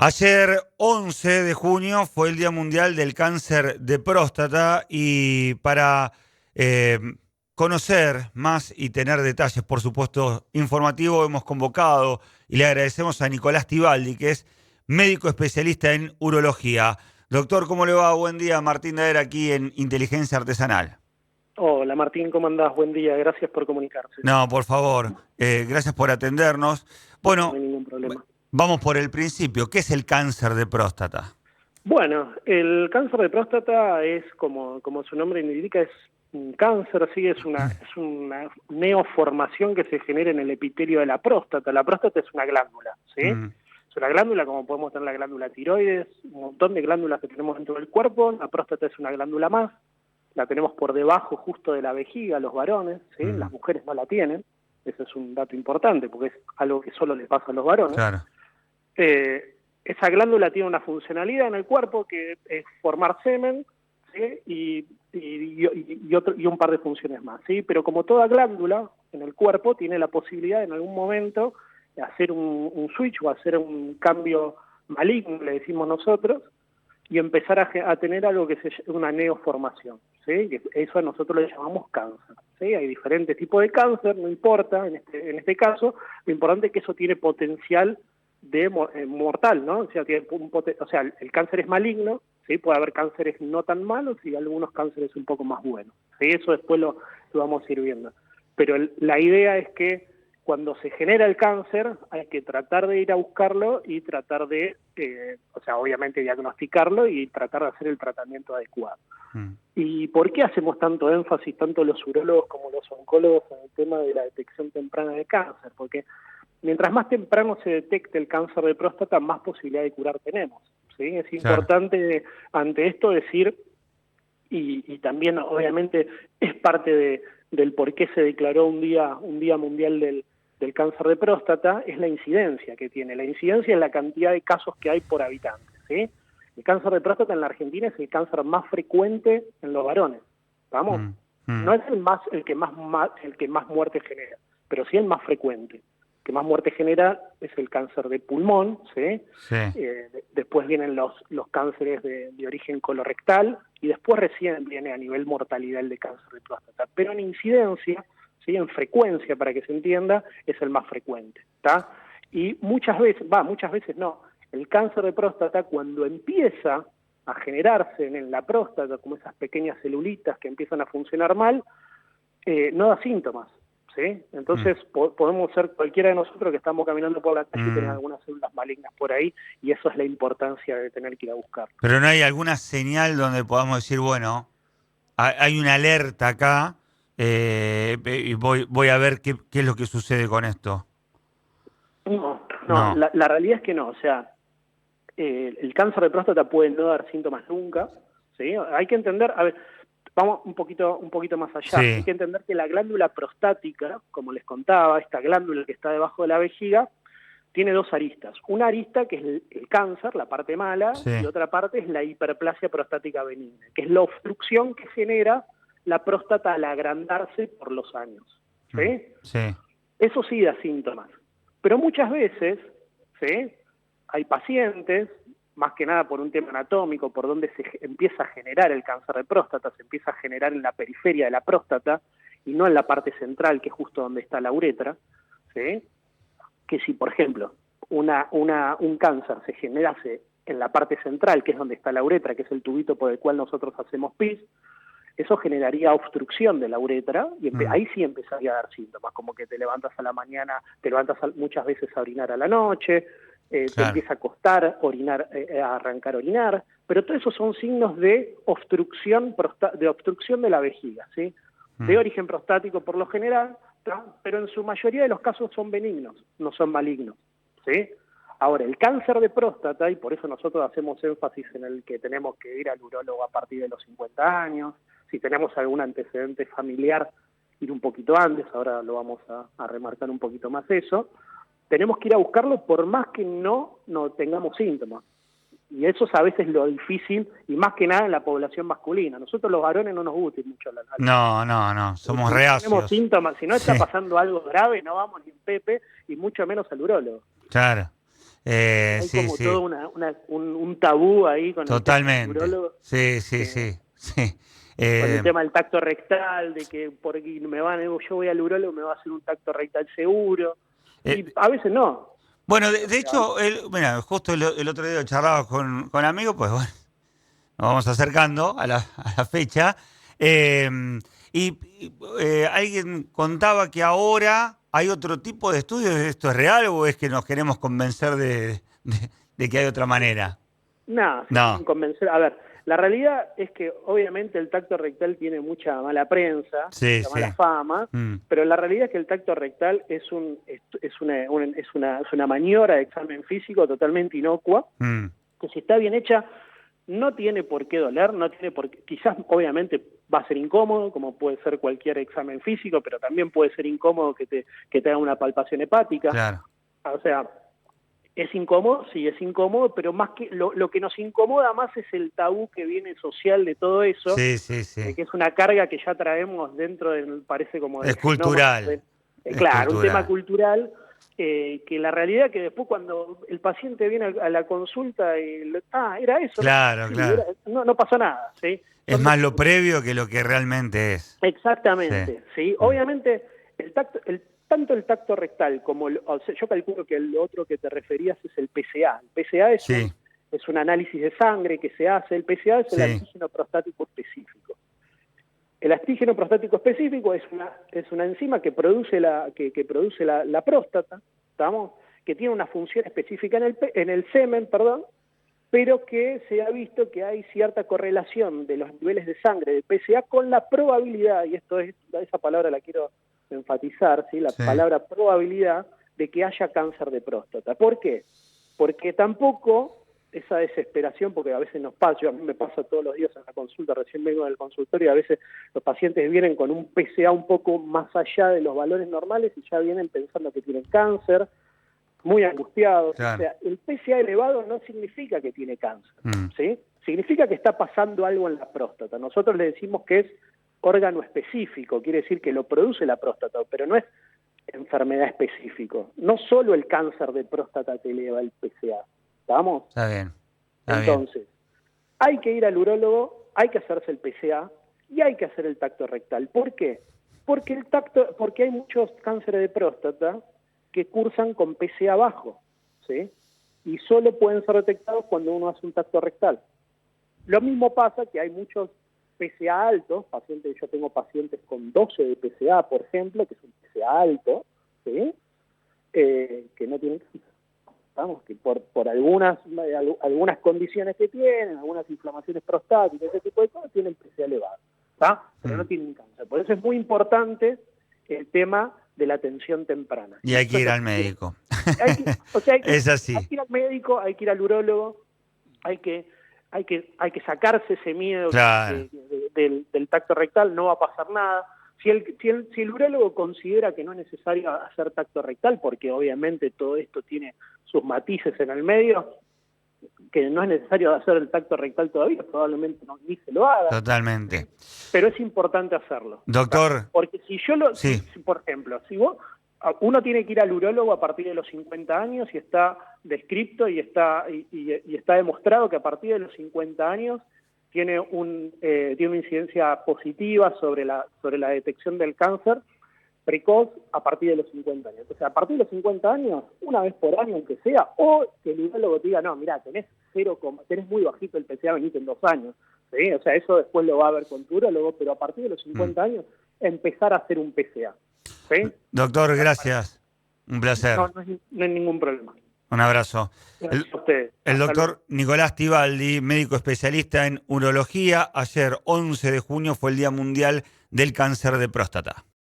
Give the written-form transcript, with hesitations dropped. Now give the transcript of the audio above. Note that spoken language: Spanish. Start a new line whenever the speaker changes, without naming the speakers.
Ayer, 11 de junio, fue el Día Mundial del Cáncer de Próstata y para eh, conocer más y tener detalles, por supuesto, informativos, hemos convocado y le agradecemos a Nicolás Tibaldi, que es médico especialista en urología. Doctor, ¿cómo le va? Buen día, Martín Daer aquí en Inteligencia Artesanal.
Hola Martín, ¿cómo andás? Buen día, gracias por comunicarse.
No, por favor, gracias por atendernos.
No
Bueno,
hay ningún problema.
vamos por el principio. ¿Qué es el cáncer de próstata?
Bueno, el cáncer de próstata es, como su nombre indica, es un cáncer, sí, es una neoformación que se genera en el epitelio de la próstata. La próstata es una glándula, ¿sí?
Mm,
Es una glándula, como podemos tener la glándula tiroides, un montón de glándulas que tenemos dentro del cuerpo. La próstata es una glándula más, la tenemos por debajo justo de la vejiga, los varones, ¿sí?
mm,
Las mujeres no la tienen. Ese es un dato importante porque es algo que solo le pasa a los varones.
claro.
Esa glándula tiene una funcionalidad en el cuerpo que es formar semen, ¿sí? y un par de funciones más, ¿sí? Pero como toda glándula en el cuerpo tiene la posibilidad en algún momento de hacer un switch o hacer un cambio maligno, le decimos nosotros, y empezar a tener algo que se llama una neoformación, ¿sí? Eso nosotros le llamamos cáncer, ¿sí? Hay diferentes tipos de cáncer, no importa en este caso, lo importante es que eso tiene potencial de mortal, ¿no? O sea, el cáncer es maligno, ¿sí? Puede haber cánceres no tan malos y algunos cánceres un poco más buenos, ¿sí? Eso después lo vamos a ir viendo. Pero la idea es que cuando se genera el cáncer hay que tratar de ir a buscarlo y tratar de, obviamente diagnosticarlo y tratar de hacer el tratamiento adecuado.
Mm,
¿Y por qué hacemos tanto énfasis, tanto los urólogos como los oncólogos, en el tema de la detección temprana de cáncer? Porque mientras más temprano se detecte el cáncer de próstata, más posibilidad de curar tenemos, ¿sí? Es
claro.
importante ante esto decir, y también obviamente es parte del por qué se declaró un día mundial del cáncer de próstata, es la incidencia que tiene. La incidencia es la cantidad de casos que hay por habitante, ¿sí? El cáncer de próstata en la Argentina es el cáncer más frecuente en los varones, ¿vamos?
Mm, mm,
No es el que más muerte genera, pero sí el más frecuente. El que más muerte genera es el cáncer de pulmón, ¿sí?
sí.
Después vienen los cánceres de origen colorectal y después recién viene a nivel mortalidad el de cáncer de próstata. Pero en incidencia, ¿sí? En frecuencia, para que se entienda, es el más frecuente, ¿está? Y muchas veces no. El cáncer de próstata, cuando empieza a generarse en la próstata, como esas pequeñas celulitas que empiezan a funcionar mal, no da síntomas, ¿sí?
Mm,
Entonces podemos ser cualquiera de nosotros que estamos caminando por la calle y tener
mm.
algunas células malignas por ahí, y eso es la importancia de tener que ir a buscar.
Pero no hay alguna señal donde podamos decir, bueno, hay una alerta acá y voy a ver qué es lo que sucede con esto.
No,
No.
la realidad es que no, o sea, el cáncer de próstata puede no dar síntomas nunca, ¿sí? Hay que entender, a ver, vamos un poquito más allá, hay
Sí.
que entender que la glándula prostática, como les contaba, esta glándula que está debajo de la vejiga, tiene dos aristas. Una arista que es el cáncer, la parte mala,
Sí.
y otra parte es la hiperplasia prostática benigna, que es la obstrucción que genera la próstata al agrandarse por los años,
Mm,
¿sí?
sí.
Eso sí da síntomas, pero muchas veces, ¿sí? Hay pacientes, más que nada por un tema anatómico, por donde se empieza a generar el cáncer de próstata, se empieza a generar en la periferia de la próstata y no en la parte central, que es justo donde está la uretra, ¿sí? Que si, por ejemplo, un cáncer se generase en la parte central, que es donde está la uretra, que es el tubito por el cual nosotros hacemos pis, eso generaría obstrucción de la uretra y
Mm,
ahí sí empezaría a dar síntomas, como que te levantas a la mañana, te levantas muchas veces a orinar a la noche, te
claro.
empieza a costar orinar, a arrancar a orinar, pero todo eso son signos de obstrucción de la vejiga, ¿sí? De
Mm,
origen prostático por lo general, ¿tá? Pero en su mayoría de los casos son benignos, no son malignos, ¿sí? Ahora, el cáncer de próstata, y por eso nosotros hacemos énfasis en el que tenemos que ir al urólogo a partir de los 50 años, si tenemos algún antecedente familiar, ir un poquito antes, ahora lo vamos a remarcar un poquito más eso, tenemos que ir a buscarlo por más que no tengamos síntomas. Y eso es a veces lo difícil, y más que nada en la población masculina. Nosotros los varones no nos gusta ir mucho al
no, no, no. Somos
si no tenemos
reacios.
síntomas, si no está
Sí,
pasando algo grave, no vamos ni en Pepe, y mucho menos al urólogo.
claro.
Hay
Sí,
como
sí,
todo un tabú ahí con el tema del
totalmente.
urólogo,
Sí, sí,
eh,
sí, sí.
con el
Eh,
tema del tacto rectal, de que porque yo voy al urólogo, me va a hacer un tacto rectal seguro,
eh,
y a veces no.
bueno,
O
de
sea,
hecho, mira, justo el otro día charlaba con amigos, pues bueno, nos vamos acercando a la fecha. eh, Alguien contaba que ahora hay otro tipo de estudios. ¿Esto es real o es que nos queremos convencer de que hay otra manera?
nada, se quieren
No.
convencer. A ver, la realidad es que obviamente el tacto rectal tiene mucha mala prensa,
Sí,
mucha
sí.
mala fama,
Mm,
pero la realidad es que el tacto rectal es una maniobra de examen físico totalmente inocua,
mm,
que si está bien hecha no tiene por qué doler, no tiene por qué, quizás obviamente va a ser incómodo, como puede ser cualquier examen físico, pero también puede ser incómodo que te haga una palpación hepática.
claro.
O sea, es incómodo, sí, es incómodo, pero más que lo que nos incomoda más es el tabú que viene social de todo eso,
Sí, sí, sí.
que es una carga que ya traemos dentro del, parece como
Es
del genoma.
cultural. Es
Claro, un tema
cultural.
cultural, que la realidad que después cuando el paciente viene a la consulta y, era eso, ¿no?
Claro,
Sí,
claro.
no pasó nada, ¿sí?
Es
Son
más lo previo que lo que realmente es. Sí.
exactamente, ¿sí?
Mm,
Obviamente, tanto el tacto rectal como, o sea, yo calculo que el otro que te referías es el PSA. El PSA
sí,
es un análisis de sangre que se hace, el PSA es el
sí.
antígeno prostático específico. El antígeno prostático específico es una enzima que produce que produce la próstata, ¿estamos? Que tiene una función específica en el semen, perdón, pero que se ha visto que hay cierta correlación de los niveles de sangre del PSA con la probabilidad, y esa palabra la quiero enfatizar, ¿sí? La
Sí.
palabra probabilidad de que haya cáncer de próstata. ¿Por qué? Porque tampoco esa desesperación, porque a veces nos pasa, a mí me pasa todos los días en la consulta, recién vengo del consultorio, y a veces los pacientes vienen con un PSA un poco más allá de los valores normales y ya vienen pensando que tienen cáncer, muy angustiados. O
Claro.
sea, el PSA elevado no significa que tiene cáncer,
Mm,
¿sí? Significa que está pasando algo en la próstata. Nosotros le decimos que es órgano específico, quiere decir que lo produce la próstata, pero no es enfermedad específico. No solo el cáncer de próstata te eleva el PSA, ¿estamos?
está bien. Está bien.
Entonces, hay que ir al urólogo, hay que hacerse el PSA y hay que hacer el tacto rectal. ¿Por qué? Porque hay muchos cánceres de próstata que cursan con PSA bajo, ¿sí? Y solo pueden ser detectados cuando uno hace un tacto rectal. Lo mismo pasa que hay muchos PSA altos, yo tengo pacientes con 12 de PSA, por ejemplo, que es un PSA alto, ¿sí? Que no tienen cáncer. Vamos, que por algunas condiciones que tienen, algunas inflamaciones prostáticas, ese tipo de cosas, tienen PSA elevado, ¿está? Pero no
Mm.
tienen cáncer. Por eso es muy importante el tema de la atención temprana.
Y
Y
hay
eso
que
es
ir
lo
al
que quiero.
médico.
O sea,
Es
hay
así.
que ir al médico, hay que ir al urólogo, hay que sacarse ese miedo
Claro.
del tacto rectal, no va a pasar nada. Si el urólogo considera que no es necesario hacer tacto rectal, porque obviamente todo esto tiene sus matices en el medio, que no es necesario hacer el tacto rectal todavía, probablemente ni se lo haga,
Totalmente.
pero es importante hacerlo. ¿Tá?
Doctor,
Porque
sí.
si, por ejemplo, si uno tiene que ir al urólogo a partir de los 50 años y está descripto y está demostrado que a partir de los 50 años tiene una incidencia positiva sobre la detección del cáncer precoz a partir de los 50 años. O sea, a partir de los 50 años, una vez por año aunque sea, o que el urólogo te diga, no, mirá, tenés muy bajito el PSA, venite en 2 años. ¿Sí? O sea, eso después lo va a ver con tu urólogo, pero a partir de los
Mm.
50 años, empezar a hacer un PSA. ¿Sí?
Doctor, gracias. Un placer.
No hay ningún problema.
Un abrazo.
Gracias a ustedes.
El
Hasta luego.
doctor Nicolás Tibaldi, médico especialista en urología. Ayer, 11 de junio, fue el Día Mundial del Cáncer de Próstata.